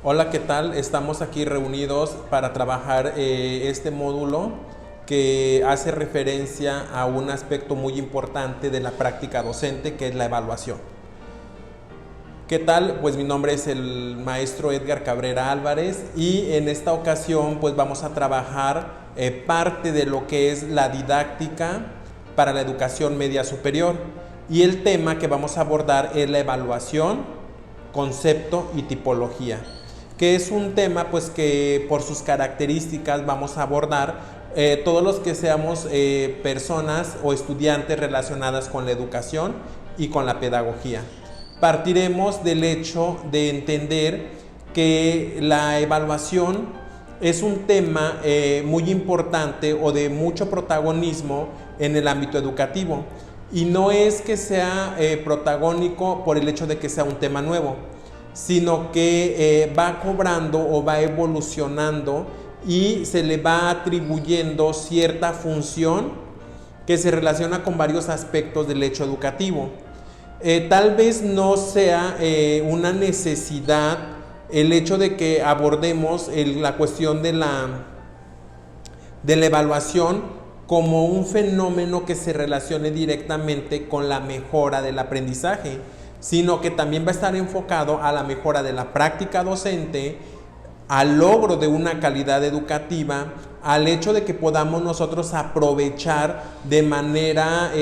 Hola, ¿qué tal? Estamos aquí reunidos para trabajar este módulo que hace referencia a un aspecto muy importante de la práctica docente, que es la evaluación. ¿Qué tal? Pues mi nombre es el maestro Edgar Cabrera Álvarez y en esta ocasión pues vamos a trabajar parte de lo que es la didáctica para la educación media superior, y el tema que vamos a abordar es la evaluación, concepto y tipología, que es un tema pues que por sus características vamos a abordar todos los que seamos personas o estudiantes relacionadas con la educación y con la pedagogía. Partiremos del hecho de entender que la evaluación es un tema muy importante o de mucho protagonismo en el ámbito educativo, y no es que sea protagónico por el hecho de que sea un tema nuevo, sino que va cobrando o va evolucionando y se le va atribuyendo cierta función que se relaciona con varios aspectos del hecho educativo. Tal vez no sea una necesidad el hecho de que abordemos la cuestión de la evaluación como un fenómeno que se relacione directamente con la mejora del aprendizaje, sino que también va a estar enfocado a la mejora de la práctica docente, al logro de una calidad educativa, al hecho de que podamos nosotros aprovechar de manera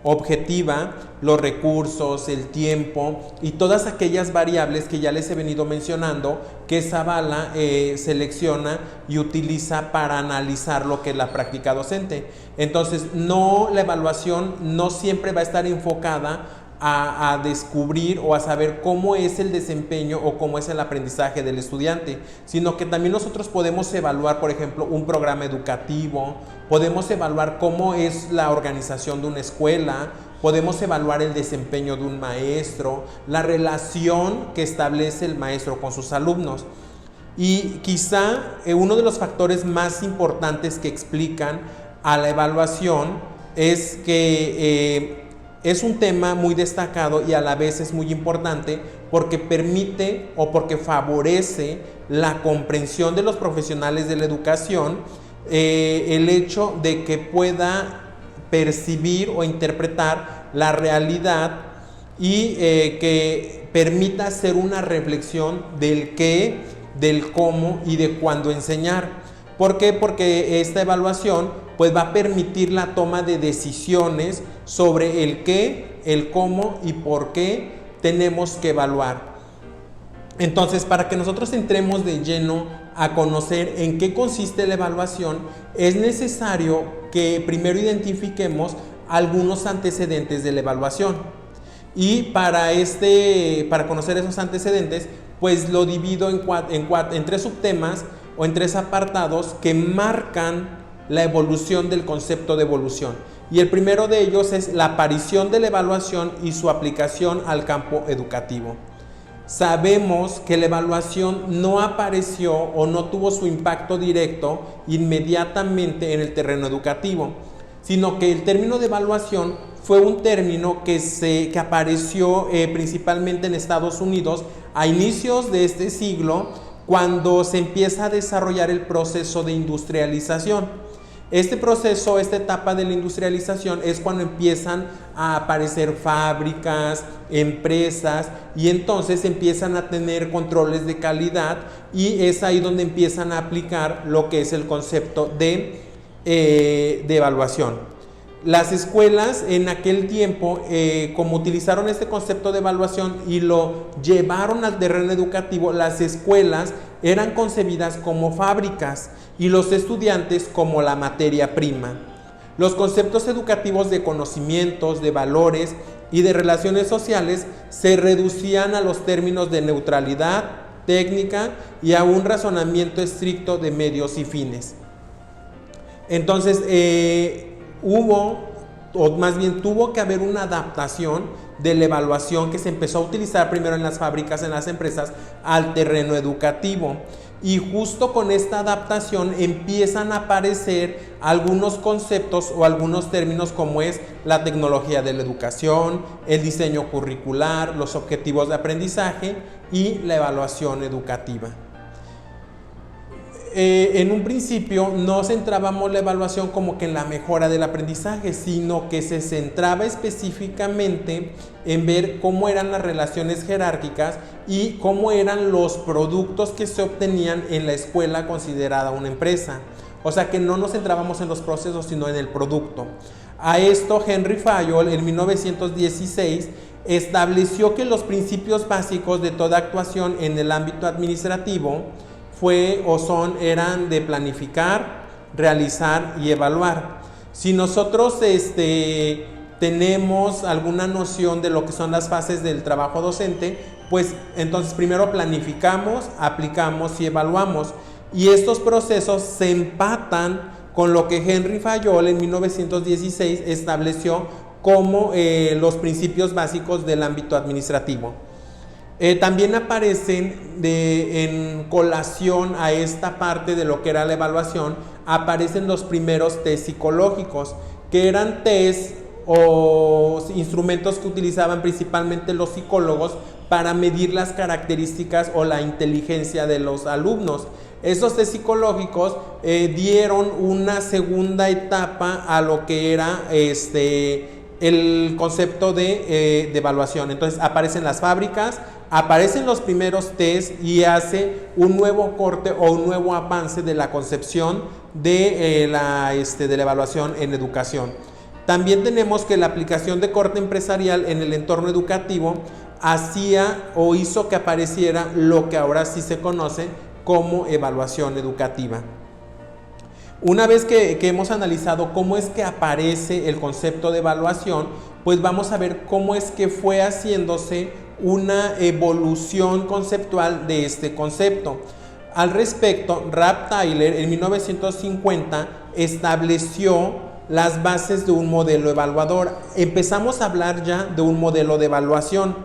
objetiva los recursos, el tiempo y todas aquellas variables que ya les he venido mencionando, que Zavala selecciona y utiliza para analizar lo que es la práctica docente. Entonces, la evaluación no siempre va a estar enfocada a descubrir o a saber cómo es el desempeño o cómo es el aprendizaje del estudiante, sino que también nosotros podemos evaluar, por ejemplo, un programa educativo, podemos evaluar cómo es la organización de una escuela, podemos evaluar el desempeño de un maestro, la relación que establece el maestro con sus alumnos. Y quizá uno de los factores más importantes que explican a la evaluación es que es un tema muy destacado y a la vez es muy importante porque permite o porque favorece la comprensión de los profesionales de la educación, el hecho de que pueda percibir o interpretar la realidad y que permita hacer una reflexión del qué, del cómo y de cuándo enseñar. ¿Por qué? Porque esta evaluación pues va a permitir la toma de decisiones sobre el qué, el cómo y por qué tenemos que evaluar. Entonces, para que nosotros entremos de lleno a conocer en qué consiste la evaluación, es necesario que primero identifiquemos algunos antecedentes de la evaluación. Y para conocer esos antecedentes, pues lo divido en tres subtemas o en tres apartados que marcan la evolución del concepto de evolución. Y el primero de ellos es la aparición de la evaluación y su aplicación al campo educativo. Sabemos que la evaluación no apareció o no tuvo su impacto directo inmediatamente en el terreno educativo, sino que el término de evaluación fue un término que apareció principalmente en Estados Unidos a inicios de este siglo, cuando se empieza a desarrollar el proceso de industrialización. Este proceso, esta etapa de la industrialización es cuando empiezan a aparecer fábricas, empresas, y entonces empiezan a tener controles de calidad, y es ahí donde empiezan a aplicar lo que es el concepto de evaluación. Las escuelas en aquel tiempo, como utilizaron este concepto de evaluación y lo llevaron al terreno educativo, las escuelas eran concebidas como fábricas y los estudiantes como la materia prima. Los conceptos educativos de conocimientos, de valores y de relaciones sociales se reducían a los términos de neutralidad, técnica y a un razonamiento estricto de medios y fines. Entonces, tuvo que haber una adaptación de la evaluación que se empezó a utilizar primero en las fábricas, en las empresas, al terreno educativo. y justo con esta adaptación empiezan a aparecer algunos conceptos o algunos términos como es la tecnología de la educación, el diseño curricular, los objetivos de aprendizaje y la evaluación educativa. En un principio no centrábamos la evaluación como que en la mejora del aprendizaje, sino que se centraba específicamente en ver cómo eran las relaciones jerárquicas y cómo eran los productos que se obtenían en la escuela considerada una empresa. O sea que no nos centrábamos en los procesos, sino en el producto. A esto Henry Fayol en 1916 estableció que los principios básicos de toda actuación en el ámbito administrativo eran de planificar, realizar y evaluar. Si nosotros tenemos alguna noción de lo que son las fases del trabajo docente, pues entonces primero planificamos, aplicamos y evaluamos. Y estos procesos se empatan con lo que Henry Fayol en 1916 estableció como los principios básicos del ámbito administrativo. También aparecen en colación a esta parte de lo que era la evaluación, aparecen los primeros test psicológicos, que eran test o instrumentos que utilizaban principalmente los psicólogos para medir las características o la inteligencia de los alumnos. Esos test psicológicos dieron una segunda etapa a lo que era el concepto de evaluación. Entonces aparecen las fábricas, aparecen los primeros test y hace un nuevo corte o un nuevo avance de la concepción de la evaluación en educación. También tenemos que la aplicación de corte empresarial en el entorno educativo hacía o hizo que apareciera lo que ahora sí se conoce como evaluación educativa. Una vez que hemos analizado cómo es que aparece el concepto de evaluación, pues vamos a ver cómo es que fue haciéndose una evolución conceptual de este concepto. Al respecto, Ralph Tyler en 1950 estableció las bases de un modelo evaluador. Empezamos a hablar ya de un modelo de evaluación,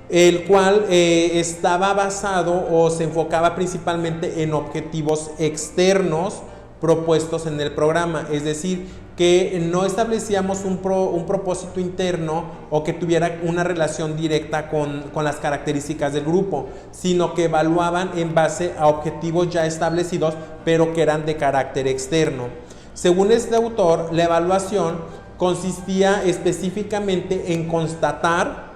el cual estaba basado o se enfocaba principalmente en objetivos externos propuestos en el programa, es decir, que no establecíamos un propósito interno o que tuviera una relación directa con las características del grupo, sino que evaluaban en base a objetivos ya establecidos, pero que eran de carácter externo. Según este autor, la evaluación consistía específicamente en constatar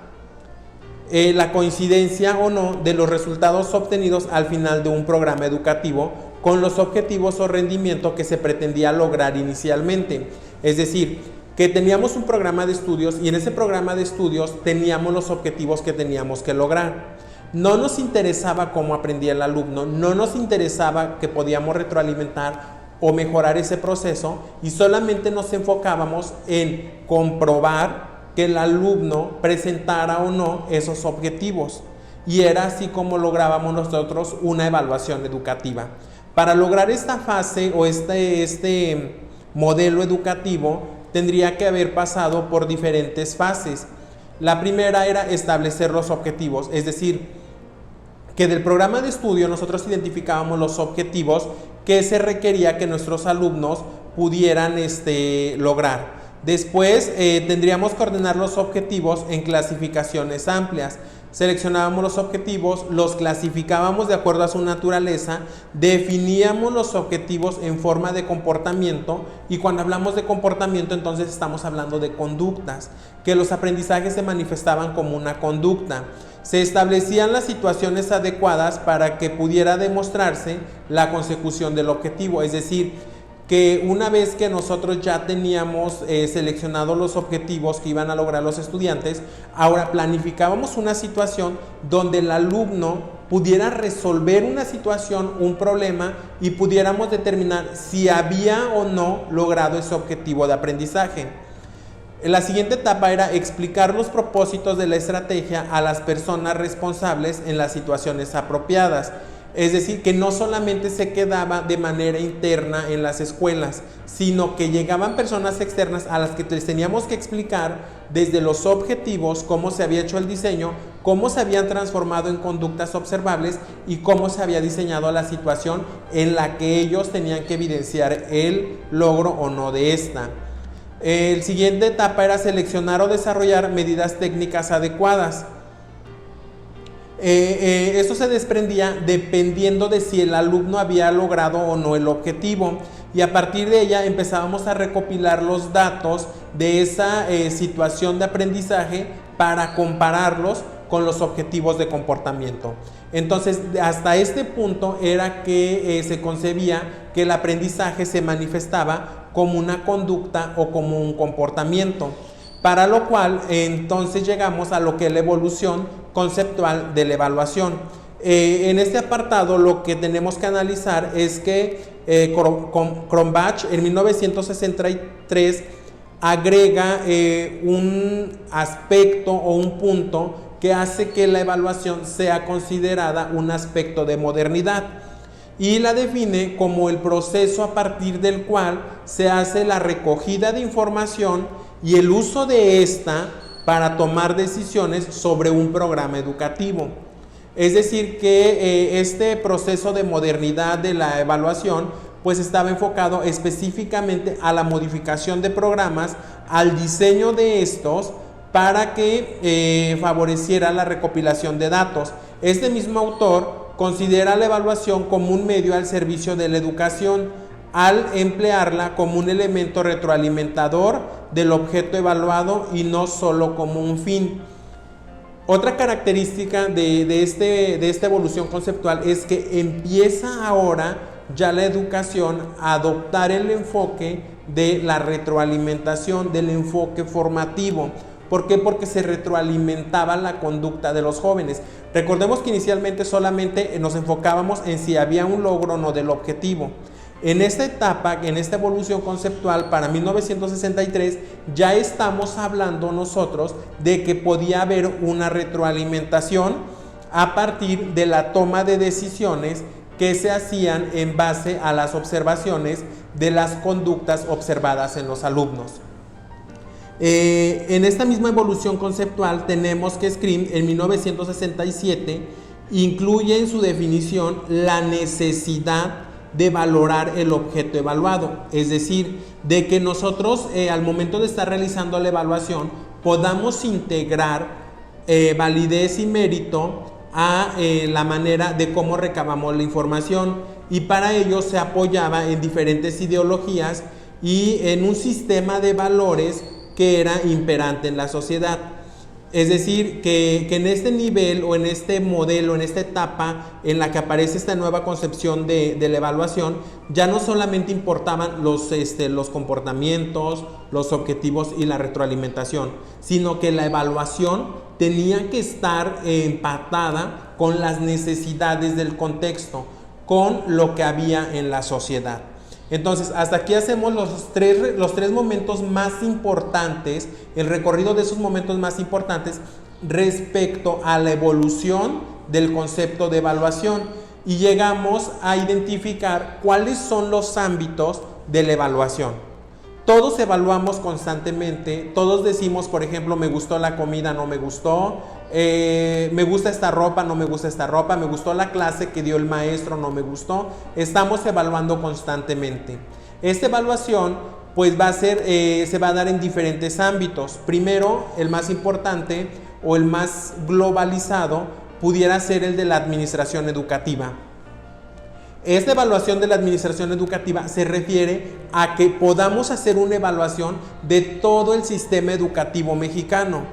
la coincidencia o no de los resultados obtenidos al final de un programa educativo con los objetivos o rendimiento que se pretendía lograr inicialmente. Es decir, que teníamos un programa de estudios y en ese programa de estudios teníamos los objetivos que teníamos que lograr. No nos interesaba cómo aprendía el alumno, no nos interesaba que podíamos retroalimentar o mejorar ese proceso y solamente nos enfocábamos en comprobar que el alumno presentara o no esos objetivos. Y era así como lográbamos nosotros una evaluación educativa. Para lograr esta fase o este modelo educativo tendría que haber pasado por diferentes fases. La primera era establecer los objetivos, es decir, que del programa de estudio nosotros identificábamos los objetivos que se requería que nuestros alumnos pudieran lograr. Después tendríamos que ordenar los objetivos en clasificaciones amplias. Seleccionábamos los objetivos, los clasificábamos de acuerdo a su naturaleza, definíamos los objetivos en forma de comportamiento y cuando hablamos de comportamiento entonces estamos hablando de conductas, que los aprendizajes se manifestaban como una conducta. Se establecían las situaciones adecuadas para que pudiera demostrarse la consecución del objetivo, es decir, que una vez que nosotros ya teníamos seleccionados los objetivos que iban a lograr los estudiantes, ahora planificábamos una situación donde el alumno pudiera resolver una situación, un problema, y pudiéramos determinar si había o no logrado ese objetivo de aprendizaje. La siguiente etapa era explicar los propósitos de la estrategia a las personas responsables en las situaciones apropiadas. Es decir, que no solamente se quedaba de manera interna en las escuelas, sino que llegaban personas externas a las que les teníamos que explicar desde los objetivos, cómo se había hecho el diseño, cómo se habían transformado en conductas observables y cómo se había diseñado la situación en la que ellos tenían que evidenciar el logro o no de esta. El siguiente etapa era seleccionar o desarrollar medidas técnicas adecuadas. Esto se desprendía dependiendo de si el alumno había logrado o no el objetivo, y a partir de ella empezábamos a recopilar los datos de esa situación de aprendizaje para compararlos con los objetivos de comportamiento. Entonces, hasta este punto era que se concebía que el aprendizaje se manifestaba como una conducta o como un comportamiento, para lo cual entonces llegamos a lo que es la evolución conceptual de la evaluación. En este apartado lo que tenemos que analizar es que Cronbach en 1963 agrega un aspecto o un punto que hace que la evaluación sea considerada un aspecto de modernidad, y la define como el proceso a partir del cual se hace la recogida de información y el uso de esta para tomar decisiones sobre un programa educativo. Es decir, que este proceso de modernidad de la evaluación pues estaba enfocado específicamente a la modificación de programas, al diseño de estos para que favoreciera la recopilación de datos. Este mismo autor considera la evaluación como un medio al servicio de la educación, al emplearla como un elemento retroalimentador del objeto evaluado y no solo como un fin. Otra característica de esta evolución conceptual es que empieza ahora ya la educación a adoptar el enfoque de la retroalimentación, del enfoque formativo. ¿Por qué? Porque se retroalimentaba la conducta de los jóvenes. Recordemos que inicialmente solamente nos enfocábamos en si había un logro o no del objetivo. En esta etapa, en esta evolución conceptual para 1963, ya estamos hablando nosotros de que podía haber una retroalimentación a partir de la toma de decisiones que se hacían en base a las observaciones de las conductas observadas en los alumnos. En esta misma evolución conceptual tenemos que Scrim en 1967 incluye en su definición la necesidad de valorar el objeto evaluado, es decir, de que nosotros al momento de estar realizando la evaluación podamos integrar validez y mérito a la manera de cómo recabamos la información, y para ello se apoyaba en diferentes ideologías y en un sistema de valores que era imperante en la sociedad. Es decir, que en este nivel o en este modelo, en esta etapa en la que aparece esta nueva concepción de la evaluación, ya no solamente importaban los comportamientos, los objetivos y la retroalimentación, sino que la evaluación tenía que estar empatada con las necesidades del contexto, con lo que había en la sociedad. Entonces, hasta aquí hacemos los tres momentos más importantes, el recorrido de esos momentos más importantes respecto a la evolución del concepto de evaluación, y llegamos a identificar cuáles son los ámbitos de la evaluación. Todos evaluamos constantemente, todos decimos, por ejemplo, me gustó la comida, no me gustó, me gusta esta ropa, no me gusta esta ropa, me gustó la clase que dio el maestro, no me gustó. Estamos evaluando constantemente. Esta evaluación pues se va a dar en diferentes ámbitos. Primero, el más importante o el más globalizado pudiera ser el de la administración educativa. Esta evaluación de la administración educativa se refiere a que podamos hacer una evaluación de todo el sistema educativo mexicano.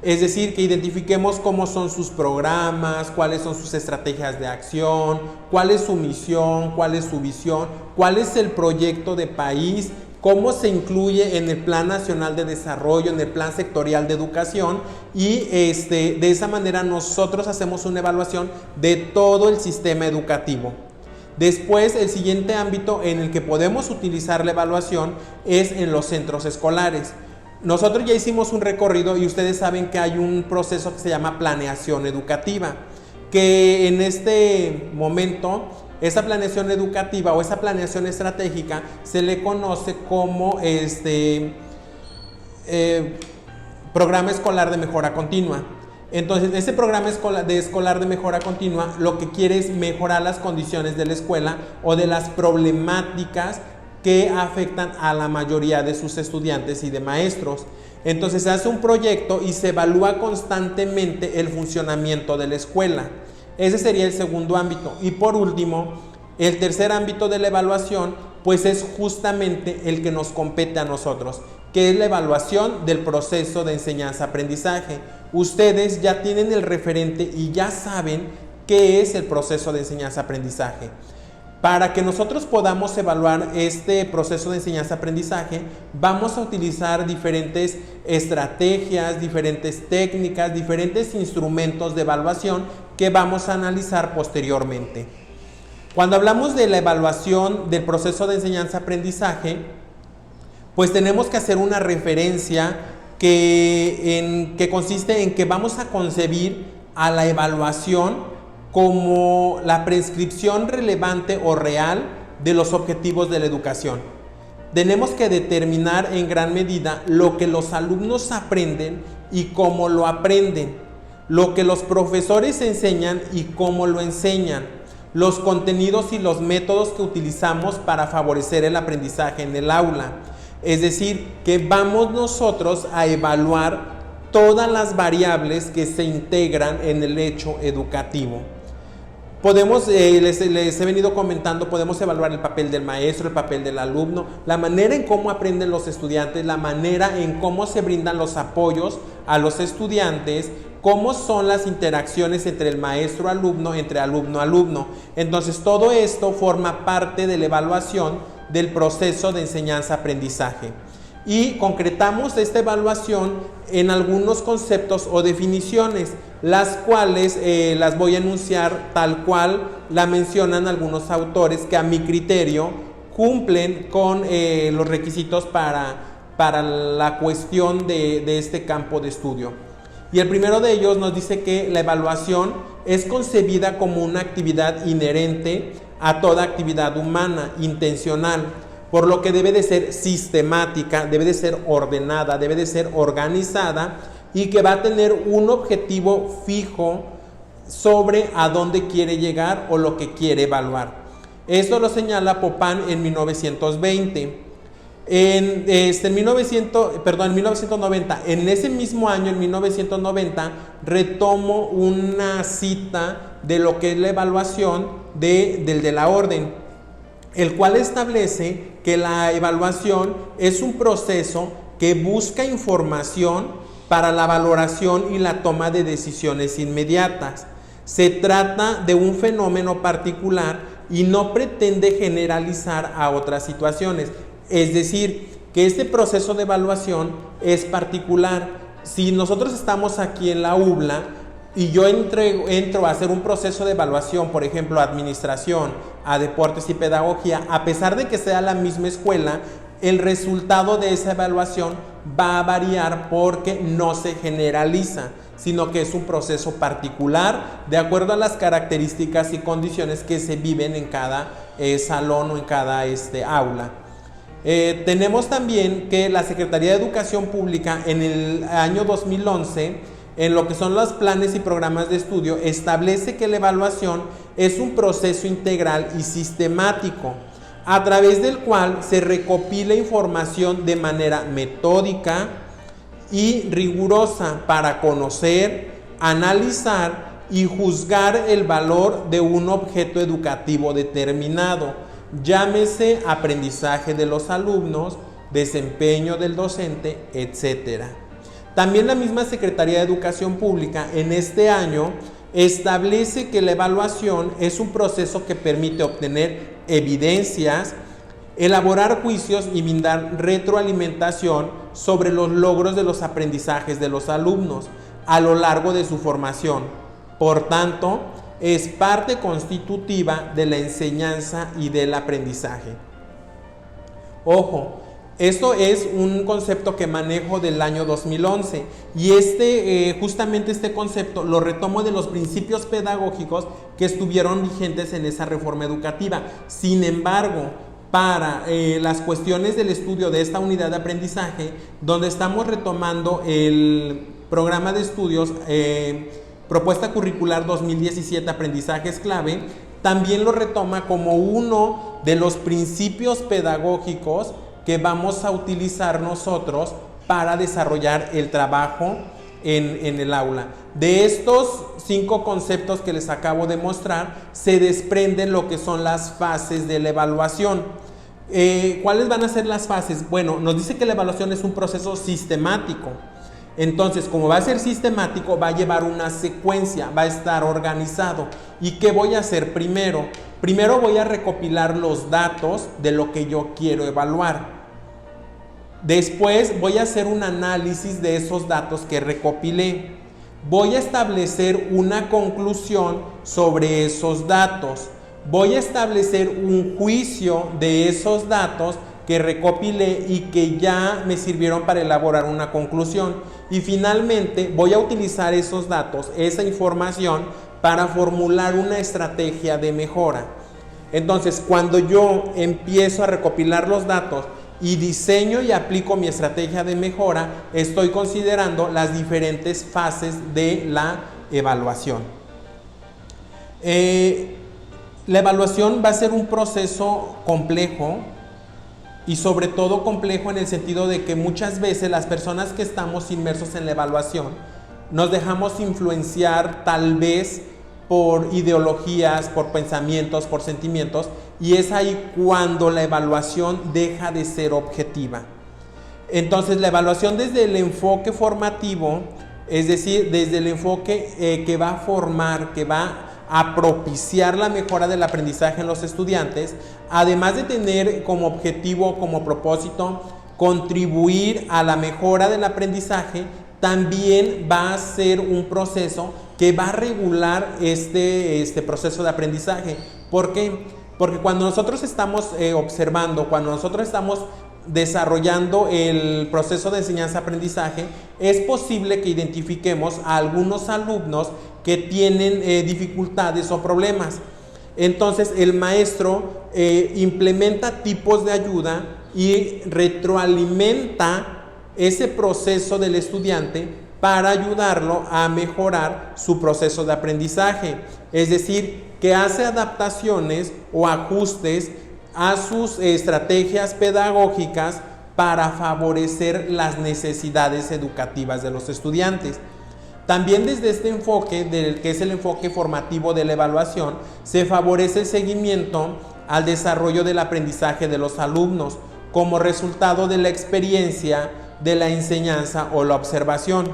Es decir, que identifiquemos cómo son sus programas, cuáles son sus estrategias de acción, cuál es su misión, cuál es su visión, cuál es el proyecto de país, cómo se incluye en el Plan Nacional de Desarrollo, en el Plan Sectorial de Educación, y de esa manera nosotros hacemos una evaluación de todo el sistema educativo. Después, el siguiente ámbito en el que podemos utilizar la evaluación es en los centros escolares. Nosotros ya hicimos un recorrido y ustedes saben que hay un proceso que se llama planeación educativa. que en este momento esa planeación educativa o esa planeación estratégica se le conoce como programa escolar de mejora continua. Entonces, ese programa escolar de mejora continua lo que quiere es mejorar las condiciones de la escuela o de las problemáticas que afectan a la mayoría de sus estudiantes y de maestros. Entonces, se hace un proyecto y se evalúa constantemente el funcionamiento de la escuela. Ese sería el segundo ámbito. Y por último, el tercer ámbito de la evaluación, pues es justamente el que nos compete a nosotros, que es la evaluación del proceso de enseñanza-aprendizaje. Ustedes ya tienen el referente y ya saben qué es el proceso de enseñanza-aprendizaje. Para que nosotros podamos evaluar este proceso de enseñanza-aprendizaje, vamos a utilizar diferentes estrategias, diferentes técnicas, diferentes instrumentos de evaluación que vamos a analizar posteriormente. Cuando hablamos de la evaluación del proceso de enseñanza-aprendizaje, pues tenemos que hacer una referencia que consiste en que vamos a concebir a la evaluación como la prescripción relevante o real de los objetivos de la educación. Tenemos que determinar en gran medida lo que los alumnos aprenden y cómo lo aprenden, lo que los profesores enseñan y cómo lo enseñan, los contenidos y los métodos que utilizamos para favorecer el aprendizaje en el aula. Es decir, que vamos nosotros a evaluar todas las variables que se integran en el hecho educativo. Podemos, les he venido comentando, podemos evaluar el papel del maestro, el papel del alumno, la manera en cómo aprenden los estudiantes, la manera en cómo se brindan los apoyos a los estudiantes, cómo son las interacciones entre el maestro-alumno, entre alumno-alumno. Entonces, todo esto forma parte de la evaluación del proceso de enseñanza-aprendizaje. Y concretamos esta evaluación en algunos conceptos o definiciones, las cuales las voy a enunciar tal cual la mencionan algunos autores que a mi criterio cumplen con los requisitos para la cuestión de este campo de estudio. Y el primero de ellos nos dice que la evaluación es concebida como una actividad inherente a toda actividad humana, intencional, por lo que debe de ser sistemática, debe de ser ordenada, debe de ser organizada y que va a tener un objetivo fijo sobre a dónde quiere llegar o lo que quiere evaluar. Esto lo señala Popan en 1920. En 1990, en ese mismo año, en 1990, retomo una cita de lo que es la evaluación del de la orden, el cual establece que la evaluación es un proceso que busca información para la valoración y la toma de decisiones inmediatas. Se trata de un fenómeno particular y no pretende generalizar a otras situaciones. Es decir, que este proceso de evaluación es particular. Si nosotros estamos aquí en la UBLA y yo entro a hacer un proceso de evaluación, por ejemplo, a administración, a deportes y pedagogía, a pesar de que sea la misma escuela, el resultado de esa evaluación va a variar porque no se generaliza, sino que es un proceso particular de acuerdo a las características y condiciones que se viven en cada salón o en cada aula. Tenemos también que la Secretaría de Educación Pública en el año 2011, en lo que son los planes y programas de estudio, establece que la evaluación es un proceso integral y sistemático, a través del cual se recopila información de manera metódica y rigurosa para conocer, analizar y juzgar el valor de un objeto educativo determinado. Llámese aprendizaje de los alumnos, desempeño del docente, etc. También la misma Secretaría de Educación Pública en este año establece que la evaluación es un proceso que permite obtener evidencias, elaborar juicios y brindar retroalimentación sobre los logros de los aprendizajes de los alumnos a lo largo de su formación. Por tanto, es parte constitutiva de la enseñanza y del aprendizaje. Ojo, Esto es un concepto que manejo del año 2011 y justamente este concepto lo retomo de los principios pedagógicos que estuvieron vigentes en esa reforma educativa. Sin embargo, para las cuestiones del estudio de esta unidad de aprendizaje, donde estamos retomando el programa de estudios Propuesta Curricular 2017 Aprendizajes Clave, también lo retoma como uno de los principios pedagógicos que vamos a utilizar nosotros para desarrollar el trabajo en el aula. De estos 5 conceptos que les acabo de mostrar, se desprenden lo que son las fases de la evaluación. ¿Cuáles van a ser las fases? Bueno, nos dice que la evaluación es un proceso sistemático. Entonces, como va a ser sistemático, va a llevar una secuencia, va a estar organizado. ¿Y qué voy a hacer primero? Primero voy a recopilar los datos de lo que yo quiero evaluar. Después voy a hacer un análisis de esos datos que recopilé. Voy a establecer una conclusión sobre esos datos. Voy a establecer un juicio de esos datos que recopilé y que ya me sirvieron para elaborar una conclusión. Y finalmente voy a utilizar esos datos, esa información, para formular una estrategia de mejora. Entonces, cuando yo empiezo a recopilar los datos y diseño y aplico mi estrategia de mejora, estoy considerando las diferentes fases de la evaluación. La evaluación va a ser un proceso complejo y sobre todo complejo en el sentido de que muchas veces las personas que estamos inmersos en la evaluación nos dejamos influenciar tal vez por ideologías, por pensamientos, por sentimientos, y es ahí cuando la evaluación deja de ser objetiva. Entonces, la evaluación desde el enfoque formativo, es decir, desde el enfoque que va a formar, que va a propiciar la mejora del aprendizaje en los estudiantes, además de tener como objetivo, como propósito, contribuir a la mejora del aprendizaje, también va a ser un proceso que va a regular este proceso de aprendizaje. ¿Por qué? Porque cuando nosotros estamos observando, cuando nosotros estamos desarrollando el proceso de enseñanza-aprendizaje, es posible que identifiquemos a algunos alumnos que tienen dificultades o problemas. Entonces, el maestro implementa tipos de ayuda y retroalimenta ese proceso del estudiante para ayudarlo a mejorar su proceso de aprendizaje. Es decir, que hace adaptaciones o ajustes a sus estrategias pedagógicas para favorecer las necesidades educativas de los estudiantes. También desde este enfoque, que es el enfoque formativo de la evaluación, se favorece el seguimiento al desarrollo del aprendizaje de los alumnos como resultado de la experiencia de la enseñanza o la observación.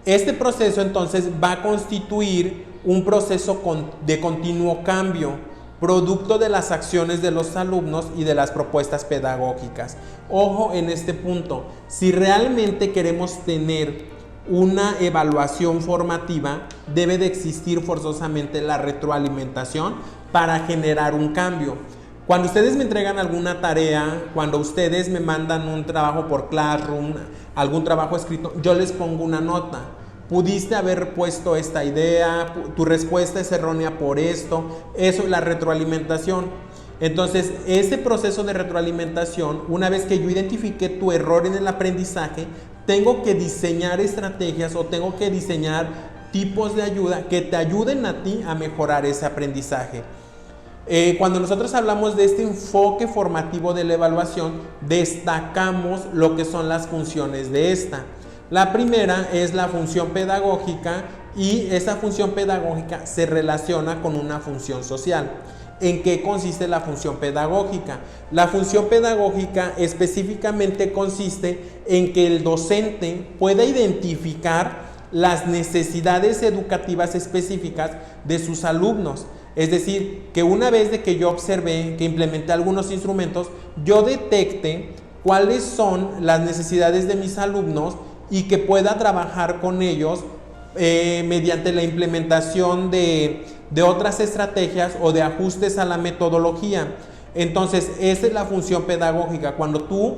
Este proceso entonces va a constituir un proceso de continuo cambio, producto de las acciones de los alumnos y de las propuestas pedagógicas. Ojo en este punto, si realmente queremos tener una evaluación formativa, debe de existir forzosamente la retroalimentación para generar un cambio. Cuando ustedes me entregan alguna tarea, cuando ustedes me mandan un trabajo por Classroom, algún trabajo escrito, yo les pongo una nota. Pudiste haber puesto esta idea, tu respuesta es errónea por esto. Eso es la retroalimentación. Entonces, ese proceso de retroalimentación, una vez que yo identifique tu error en el aprendizaje, tengo que diseñar estrategias o tengo que diseñar tipos de ayuda que te ayuden a ti a mejorar ese aprendizaje. Cuando nosotros hablamos de este enfoque formativo de la evaluación, destacamos lo que son las funciones de esta. La primera es la función pedagógica y esa función pedagógica se relaciona con una función social. ¿En qué consiste la función pedagógica? La función pedagógica específicamente consiste en que el docente pueda identificar las necesidades educativas específicas de sus alumnos. Es decir, que una vez de que yo observé, que implementé algunos instrumentos, yo detecte cuáles son las necesidades de mis alumnos y que pueda trabajar con ellos mediante la implementación de otras estrategias o de ajustes a la metodología. Entonces, esa es la función pedagógica, cuando tú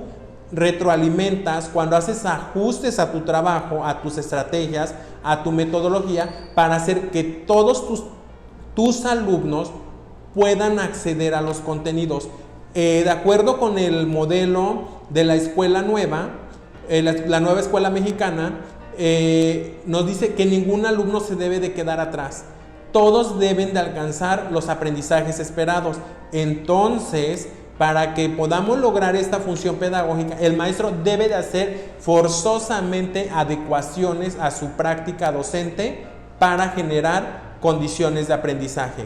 retroalimentas, cuando haces ajustes a tu trabajo, a tus estrategias, a tu metodología, para hacer que todos tus alumnos puedan acceder a los contenidos. De acuerdo con el modelo de la escuela nueva, la nueva escuela mexicana, nos dice que ningún alumno se debe de quedar atrás. Todos deben de alcanzar los aprendizajes esperados. Entonces, para que podamos lograr esta función pedagógica, el maestro debe de hacer forzosamente adecuaciones a su práctica docente para generar condiciones de aprendizaje.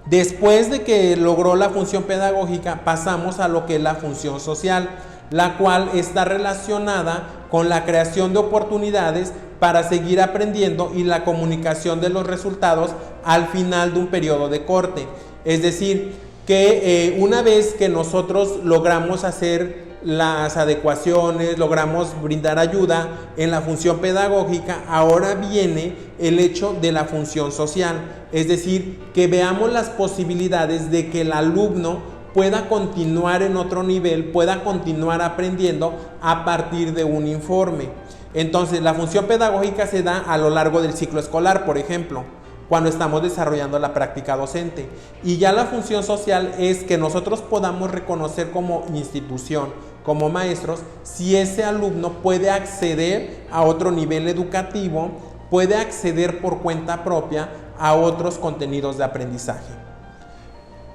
Después de que logró la función pedagógica, pasamos a lo que es la función social, la cual está relacionada con la creación de oportunidades para seguir aprendiendo y la comunicación de los resultados al final de un periodo de corte. Es decir, que una vez que nosotros logramos hacer las adecuaciones, logramos brindar ayuda en la función pedagógica, ahora viene el hecho de la función social. Es decir, que veamos las posibilidades de que el alumno pueda continuar en otro nivel, pueda continuar aprendiendo a partir de un informe. Entonces, la función pedagógica se da a lo largo del ciclo escolar, por ejemplo, cuando estamos desarrollando la práctica docente. Y ya la función social es que nosotros podamos reconocer como institución, como maestros, si ese alumno puede acceder a otro nivel educativo, puede acceder por cuenta propia a otros contenidos de aprendizaje.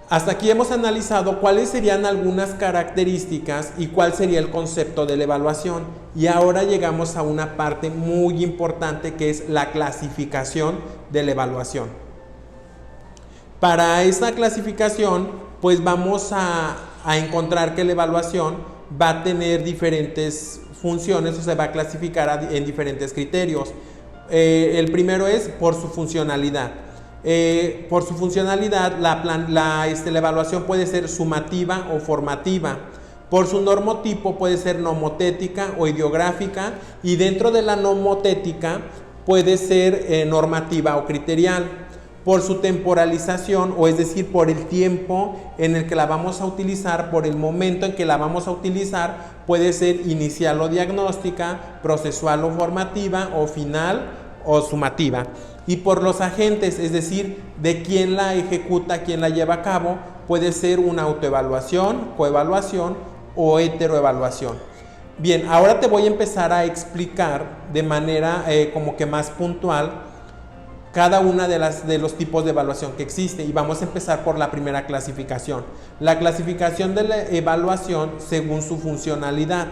Hasta aquí hemos analizado cuáles serían algunas características y cuál sería el concepto de la evaluación. Y ahora llegamos a una parte muy importante, que es la clasificación de la evaluación. Para esta clasificación, pues vamos a encontrar que la evaluación va a tener diferentes funciones, o se va a clasificar en diferentes criterios. El primero es por su funcionalidad. Por su funcionalidad, la evaluación puede ser sumativa o formativa. Por su normotipo puede ser nomotética o ideográfica, y dentro de la nomotética puede ser normativa o criterial. Por su temporalización, o es decir, por el tiempo en el que la vamos a utilizar, por el momento en que la vamos a utilizar, puede ser inicial o diagnóstica, procesual o formativa, o final o sumativa. Y por los agentes, es decir, de quién la ejecuta, quién la lleva a cabo, puede ser una autoevaluación, coevaluación o heteroevaluación. Bien, ahora te voy a empezar a explicar de manera como que más puntual cada una de los tipos de evaluación que existe, y vamos a empezar por la primera clasificación. La clasificación de la evaluación según su funcionalidad.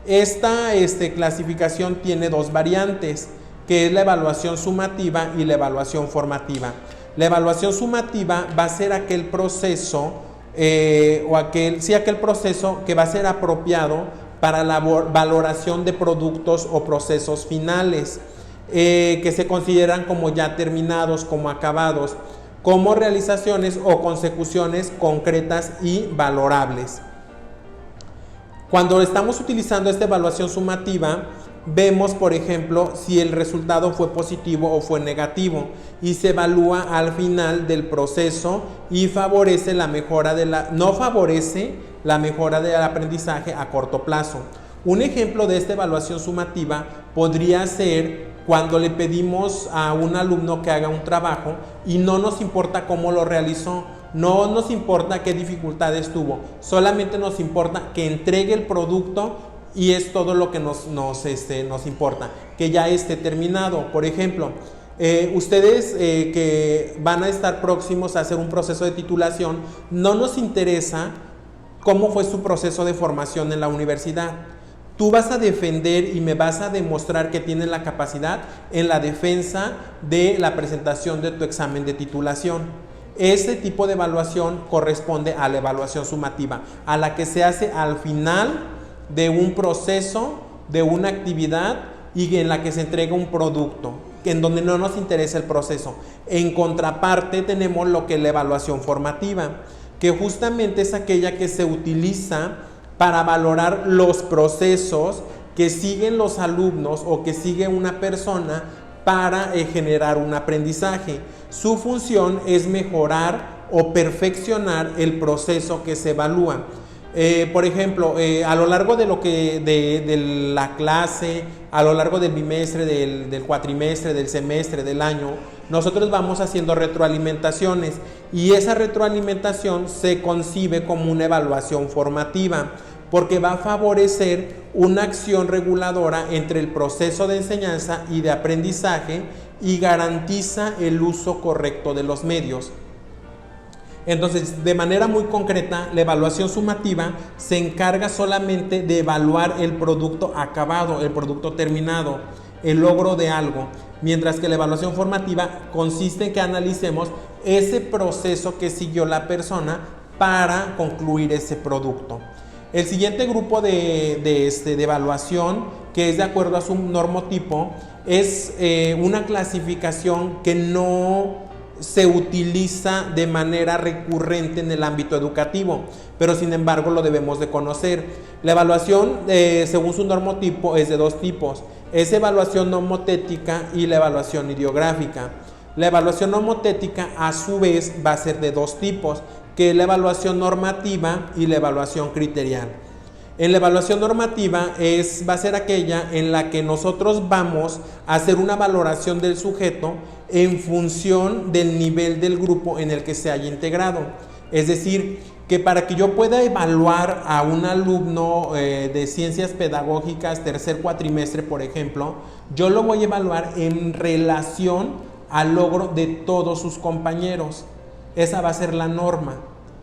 Esta clasificación tiene dos variantes, que es la evaluación sumativa y la evaluación formativa. La evaluación sumativa va a ser aquel proceso aquel proceso que va a ser apropiado para la valoración de productos o procesos finales que se consideran como ya terminados, como acabados, como realizaciones o consecuciones concretas y valorables. Cuando estamos utilizando esta evaluación sumativa, vemos, por ejemplo, si el resultado fue positivo o fue negativo, y se evalúa al final del proceso y favorece la mejora no favorece la mejora del aprendizaje a corto plazo. Un ejemplo de esta evaluación sumativa podría ser cuando le pedimos a un alumno que haga un trabajo y no nos importa cómo lo realizó, no nos importa qué dificultades tuvo, solamente nos importa que entregue el producto, y es todo lo que nos importa, que ya esté terminado. Por ejemplo, ustedes que van a estar próximos a hacer un proceso de titulación, no nos interesa cómo fue su proceso de formación en la universidad. Tú vas a defender y me vas a demostrar que tienes la capacidad en la defensa de la presentación de tu examen de titulación. Ese tipo de evaluación corresponde a la evaluación sumativa, a la que se hace al final de un proceso, de una actividad, y en la que se entrega un producto, en donde no nos interesa el proceso. En contraparte tenemos lo que es la evaluación formativa, que justamente es aquella que se utiliza para valorar los procesos que siguen los alumnos o que sigue una persona para generar un aprendizaje. Su función es mejorar o perfeccionar el proceso que se evalúa. Por ejemplo, a lo largo de la clase, a lo largo del bimestre, del cuatrimestre, del semestre, del año, nosotros vamos haciendo retroalimentaciones y esa retroalimentación se concibe como una evaluación formativa porque va a favorecer una acción reguladora entre el proceso de enseñanza y de aprendizaje y garantiza el uso correcto de los medios. Entonces, de manera muy concreta, la evaluación sumativa se encarga solamente de evaluar el producto acabado, el producto terminado, el logro de algo, mientras que la evaluación formativa consiste en que analicemos ese proceso que siguió la persona para concluir ese producto. El siguiente grupo de evaluación, que es de acuerdo a su normotipo, es una clasificación que no se utiliza de manera recurrente en el ámbito educativo, pero sin embargo lo debemos de conocer. La evaluación, según su normotipo, es de dos tipos: es evaluación nomotética y la evaluación ideográfica. La evaluación nomotética, a su vez, va a ser de dos tipos, que es la evaluación normativa y la evaluación criterial. En la evaluación normativa va a ser aquella en la que nosotros vamos a hacer una valoración del sujeto en función del nivel del grupo en el que se haya integrado. Es decir, que para que yo pueda evaluar a un alumno de ciencias pedagógicas tercer cuatrimestre, por ejemplo, yo lo voy a evaluar en relación al logro de todos sus compañeros. Esa va a ser la norma.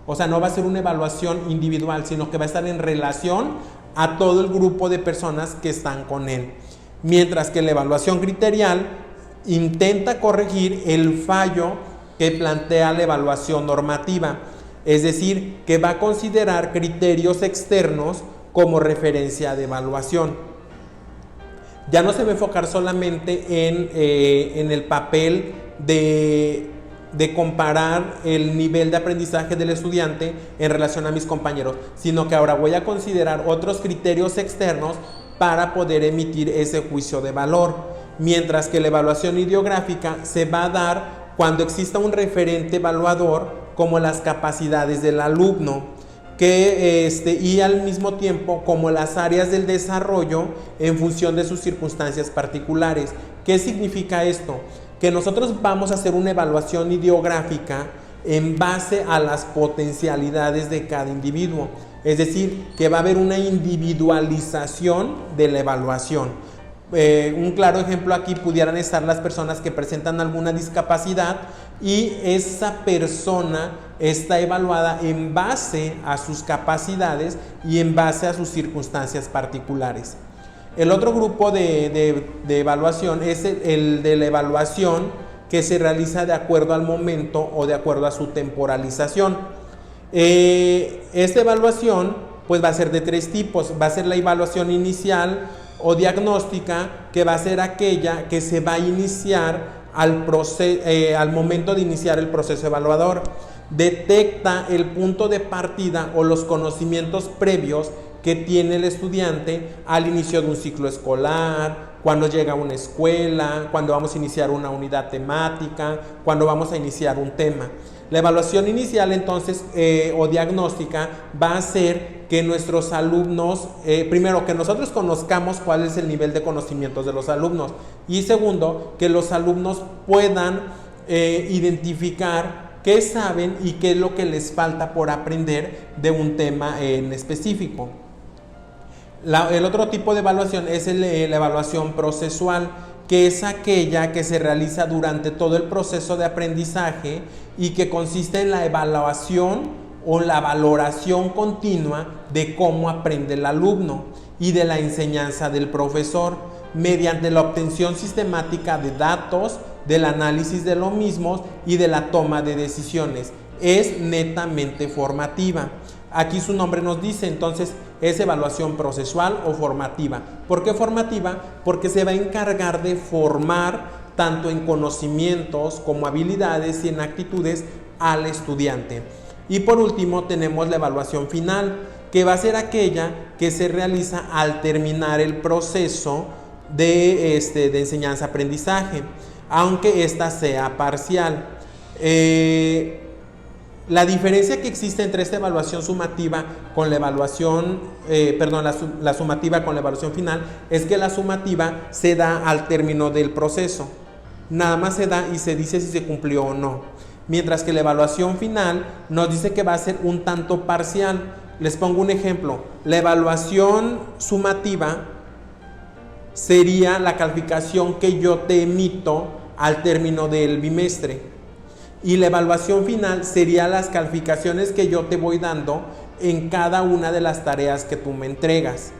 O sea, no va a ser una evaluación individual, sino que va a estar en relación a todo el grupo de personas que están con él. Mientras que la evaluación criterial intenta corregir el fallo que plantea la evaluación normativa. Es decir, que va a considerar criterios externos como referencia de evaluación. Ya no se va a enfocar solamente en el papel de comparar el nivel de aprendizaje del estudiante en relación a mis compañeros, sino que ahora voy a considerar otros criterios externos para poder emitir ese juicio de valor, mientras que la evaluación ideográfica se va a dar cuando exista un referente evaluador como las capacidades del alumno, y al mismo tiempo como las áreas del desarrollo en función de sus circunstancias particulares. ¿Qué significa esto? Que nosotros vamos a hacer una evaluación ideográfica en base a las potencialidades de cada individuo. Es decir, que va a haber una individualización de la evaluación. Un claro ejemplo aquí pudieran estar las personas que presentan alguna discapacidad y esa persona está evaluada en base a sus capacidades y en base a sus circunstancias particulares. El otro grupo de evaluación es el de la evaluación que se realiza de acuerdo al momento o de acuerdo a su temporalización. Esta evaluación pues va a ser de tres tipos. Va a ser la evaluación inicial o diagnóstica, que va a ser aquella que se va a iniciar al momento de iniciar el proceso evaluador. Detecta el punto de partida o los conocimientos previos que tiene el estudiante al inicio de un ciclo escolar, cuando llega a una escuela, cuando vamos a iniciar una unidad temática, cuando vamos a iniciar un tema. La evaluación inicial entonces o diagnóstica va a ser que nuestros alumnos, primero que nosotros conozcamos cuál es el nivel de conocimientos de los alumnos y segundo que los alumnos puedan identificar qué saben y qué es lo que les falta por aprender de un tema en específico. El otro tipo de evaluación es la evaluación procesual, que es aquella que se realiza durante todo el proceso de aprendizaje y que consiste en la evaluación o la valoración continua de cómo aprende el alumno y de la enseñanza del profesor mediante la obtención sistemática de datos, del análisis de los mismos y de la toma de decisiones. Es netamente formativa. Aquí su nombre nos dice, entonces, es evaluación procesual o formativa. ¿Por qué formativa? Porque se va a encargar de formar tanto en conocimientos como habilidades y en actitudes al estudiante. Y por último tenemos la evaluación final, que va a ser aquella que se realiza al terminar el proceso de enseñanza-aprendizaje, aunque ésta sea parcial. La diferencia que existe entre esta evaluación sumativa con la evaluación, la sumativa con la evaluación final, es que la sumativa se da al término del proceso. Nada más se da y se dice si se cumplió o no. Mientras que la evaluación final nos dice que va a ser un tanto parcial. Les pongo un ejemplo. La evaluación sumativa sería la calificación que yo te emito al término del bimestre. Y la evaluación final sería las calificaciones que yo te voy dando en cada una de las tareas que tú me entregas.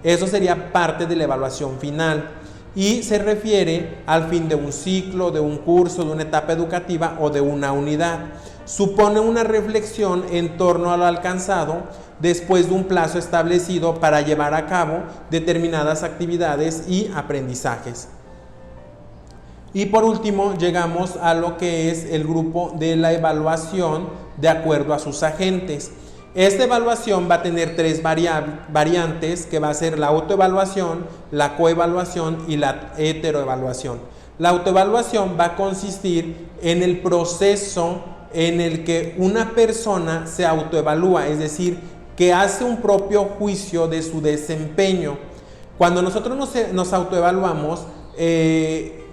Eso sería parte de la evaluación final y se refiere al fin de un ciclo, de un curso, de una etapa educativa o de una unidad. Supone una reflexión en torno a lo alcanzado después de un plazo establecido para llevar a cabo determinadas actividades y aprendizajes. Y por último llegamos a lo que es el grupo de la evaluación de acuerdo a sus agentes. Esta evaluación va a tener tres variantes, que va a ser la autoevaluación, la coevaluación y la heteroevaluación. La autoevaluación va a consistir en el proceso en el que una persona se autoevalúa, es decir, que hace un propio juicio de su desempeño. Cuando nosotros nos autoevaluamos,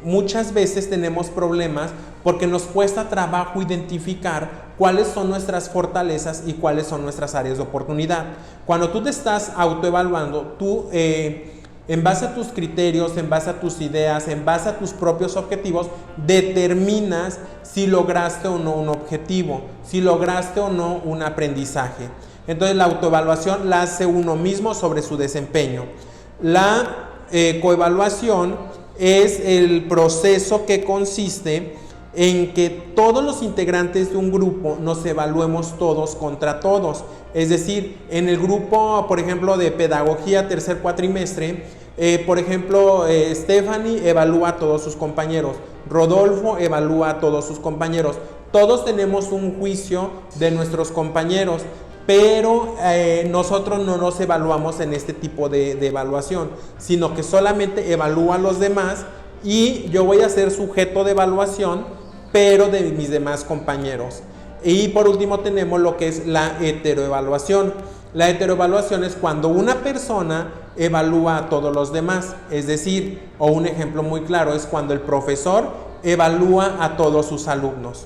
muchas veces tenemos problemas porque nos cuesta trabajo identificar cuáles son nuestras fortalezas y cuáles son nuestras áreas de oportunidad. Cuando tú te estás autoevaluando, tú en base a tus criterios, en base a tus ideas, en base a tus propios objetivos, determinas si lograste o no un objetivo, si lograste o no un aprendizaje. Entonces la autoevaluación la hace uno mismo sobre su desempeño. La coevaluación es el proceso que consiste en que todos los integrantes de un grupo nos evaluemos todos contra todos. Es decir, en el grupo, por ejemplo, de pedagogía tercer cuatrimestre, por ejemplo, Stephanie evalúa a todos sus compañeros, Rodolfo evalúa a todos sus compañeros. Todos tenemos un juicio de nuestros compañeros, pero nosotros no nos evaluamos en este tipo de evaluación, sino que solamente evalúo a los demás y yo voy a ser sujeto de evaluación, pero de mis demás compañeros. Y por último tenemos lo que es la heteroevaluación. La heteroevaluación es cuando una persona evalúa a todos los demás, es decir, o un ejemplo muy claro es cuando el profesor evalúa a todos sus alumnos.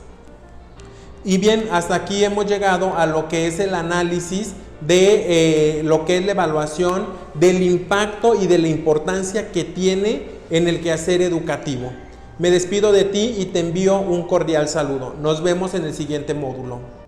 Y bien, hasta aquí hemos llegado a lo que es el análisis de lo que es la evaluación, del impacto y de la importancia que tiene en el quehacer educativo. Me despido de ti y te envío un cordial saludo. Nos vemos en el siguiente módulo.